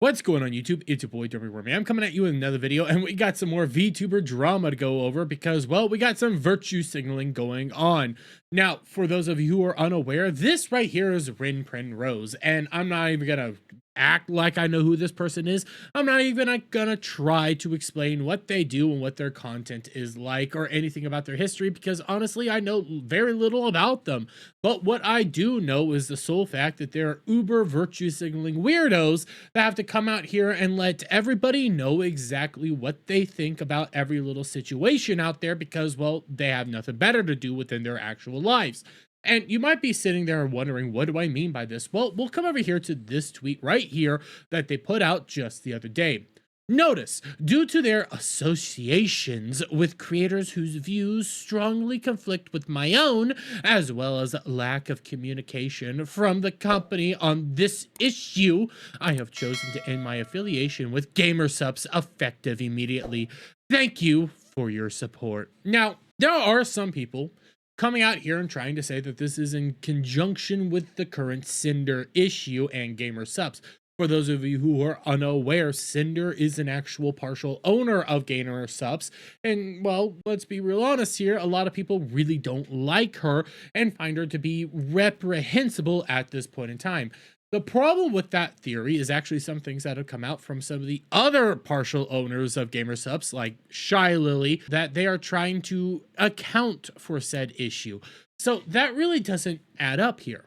What's going on YouTube? It's your boy Derby. I'm coming at you with another video, and we got some more VTuber drama to go over because, well, we got some virtue signaling going on. Now, for those of you who are unaware, this right here is Rin Penrose, and I'm not even gonna act like I know who this person is. I'm not even gonna try to explain what they do and what their content is like or anything about their history because honestly, I know very little about them. But what I do know is the sole fact that they're uber virtue signaling weirdos that have to come out here and let everybody know exactly what they think about every little situation out there because, well, they have nothing better to do within their actual lives. And you might be sitting there wondering, what do I mean by this? Well, we'll come over here to this tweet right here that they put out just the other day. Notice, due to their associations with creators whose views strongly conflict with my own, as well as lack of communication from the company on this issue, I have chosen to end my affiliation with GamerSupps effective immediately. Thank you for your support. Now, there are some people coming out here and trying to say that this is in conjunction with the current Cinder issue and GamerSupps. For those of you who are unaware, Cinder is an actual partial owner of GamerSupps, and well, let's be real honest here, a lot of people really don't like her and find her to be reprehensible at this point in time. The problem with that theory is actually some things that have come out from some of the other partial owners of GamerSupps, like Shy Lily, that they are trying to account for said issue. So that really doesn't add up here.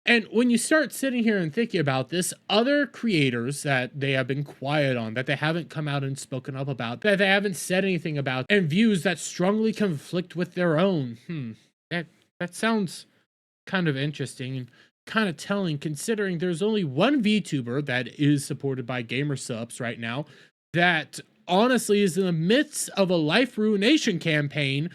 And when you start sitting here and thinking about this, other creators that they have been quiet on, that they haven't come out and spoken up about, that they haven't said anything about, and views that strongly conflict with their own, that sounds kind of interesting and kind of telling, considering there's only one VTuber that is supported by GamerSupps right now that honestly is in the midst of a life ruination campaign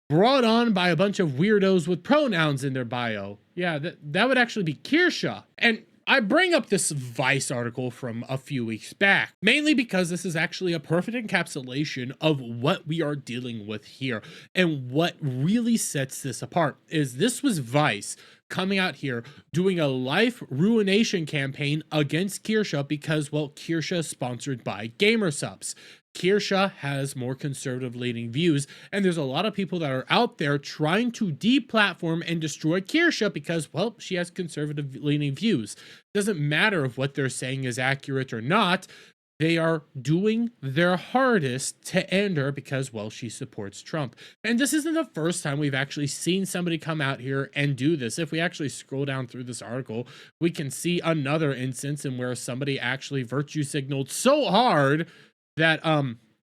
brought on by a bunch of weirdos with pronouns in their bio. Yeah, that would actually be Kirsha. And I bring up this Vice article from a few weeks back, mainly because this is actually a perfect encapsulation of what we are dealing with here. And what really sets this apart is this was Vice coming out here doing a life ruination campaign against Kirsha because, well, Kirsha is sponsored by GamerSupps. Kirsha has more conservative leaning views, and there's a lot of people that are out there trying to deplatform and destroy Kirsha because, well, she has conservative leaning views. Doesn't matter if what they're saying is accurate or not. They are doing their hardest to end her because, well, she supports Trump. And this isn't the first time we've actually seen somebody come out here and do this. If we actually scroll down through this article, we can see another instance in where somebody actually virtue signaled so hard that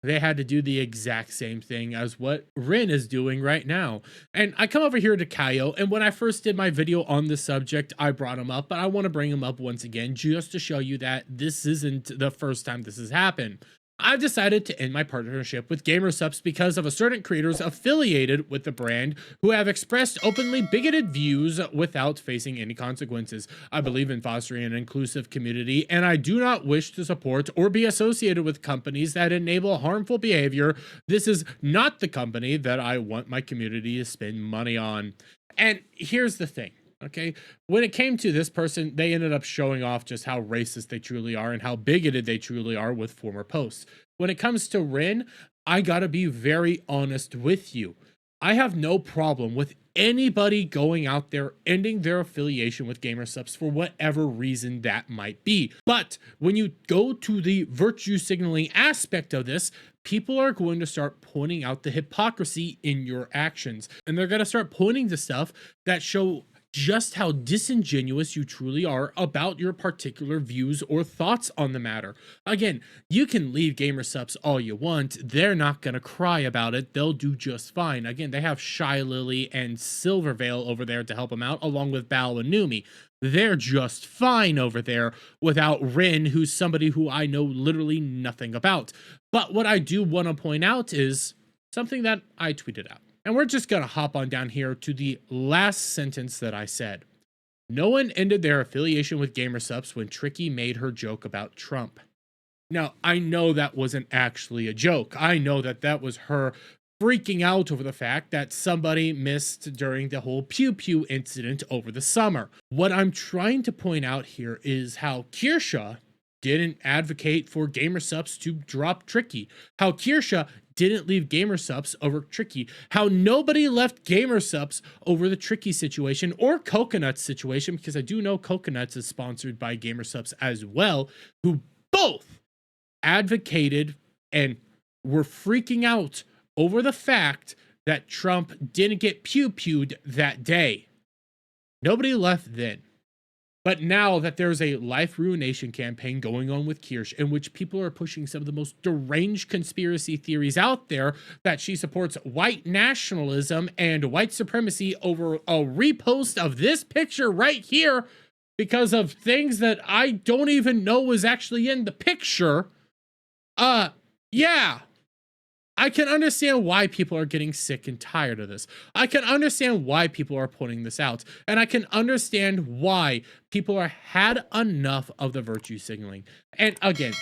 they had to do the exact same thing as what Rin is doing right now. And I come over here to Kaio, and when I first did my video on this subject, I brought him up, but I want to bring him up once again just to show you that this isn't the first time this has happened. I've decided to end my partnership with GamerSupps because of a certain creators affiliated with the brand who have expressed openly bigoted views without facing any consequences. I believe in fostering an inclusive community, and I do not wish to support or be associated with companies that enable harmful behavior. This is not the company that I want my community to spend money on. And here's the thing. Okay, when it came to this person, they ended up showing off just how racist they truly are and how bigoted they truly are with former posts. When it comes to Rin, I gotta be very honest with you. I have no problem with anybody going out there ending their affiliation with GamerSupps for whatever reason that might be. But when you go to the virtue signaling aspect of this, people are going to start pointing out the hypocrisy in your actions. And they're gonna start pointing to stuff that show just how disingenuous you truly are about your particular views or thoughts on the matter. Again, you can leave GamerSupps all you want. They're not going to cry about it. They'll do just fine. Again, they have Shy Lily and Silvervale over there to help them out, along with Bao and Numi. They're just fine over there without Rin, who's somebody who I know literally nothing about. But what I do want to point out is something that I tweeted out. And we're just going to hop on down here to the last sentence that I said. No one ended their affiliation with GamerSupps when Tricky made her joke about Trump. Now, I know that wasn't actually a joke. I know that that was her freaking out over the fact that somebody missed during the whole Pew Pew incident over the summer. What I'm trying to point out here is how Kirsha didn't advocate for GamerSupps to drop Tricky, how Kirsha didn't leave GamerSupps over Tricky, how nobody left GamerSupps over the Tricky situation or Coconuts situation, because I do know Coconuts is sponsored by GamerSupps as well, who both advocated and were freaking out over the fact that Trump didn't get pew-pewed that day. Nobody left then. But now that there's a life ruination campaign going on with Kirsch, in which people are pushing some of the most deranged conspiracy theories out there, that she supports white nationalism and white supremacy over a repost of this picture right here because of things that I don't even know was actually in the picture. Yeah. I can understand why people are getting sick and tired of this. I can understand why people are pointing this out. And I can understand why people are had enough of the virtue signaling. And again,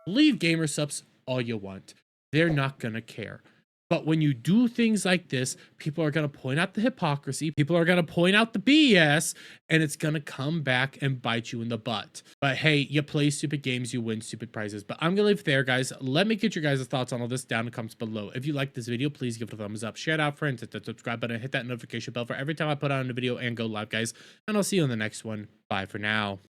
leave GamerSupps all you want. They're not going to care. But when you do things like this, people are going to point out the hypocrisy. People are going to point out the BS, and it's going to come back and bite you in the butt. But hey, you play stupid games, you win stupid prizes. But I'm going to leave it there, guys. Let me get your guys' thoughts on all this down in the comments below. If you like this video, please give it a thumbs up. Share it out, friends. Hit that subscribe button. Hit that notification bell for every time I put out a video and go live, guys. And I'll see you in the next one. Bye for now.